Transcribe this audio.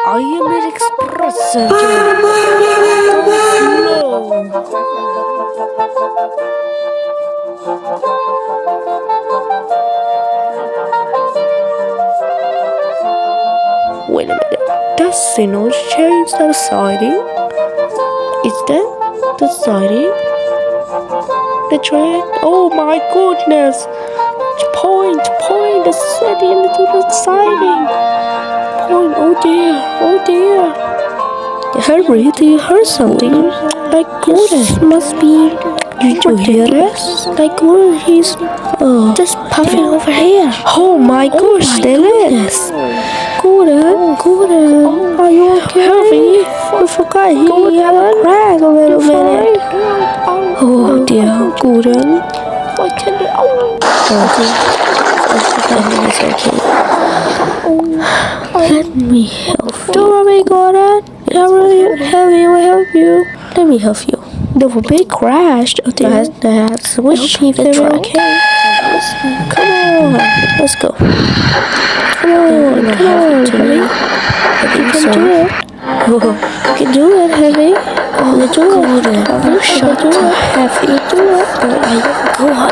I am an express engine. Wait a minute. Does signals change the siding? Is that the siding? The train? Oh my goodness! Point the setting into the siding. Point, oh dear. Henry, do you hear something? Like Gordon must be. Did you hear this? Like Gordon, he's just puffing over here. Oh my gosh, there is. Gordon, are you okay? Henry, I forgot he had a crack a little bit. Oh dear, Gordon. Why can't you? It's okay. Let me help you. Don't worry, Gordon. Henry will help you. Let me help you. The big crashed. That's which if they're okay. Come on, let's go. Come on, Henry. You can do it. You can do it, Henry. You do it. You shut up, Heavy. You do it. Go on.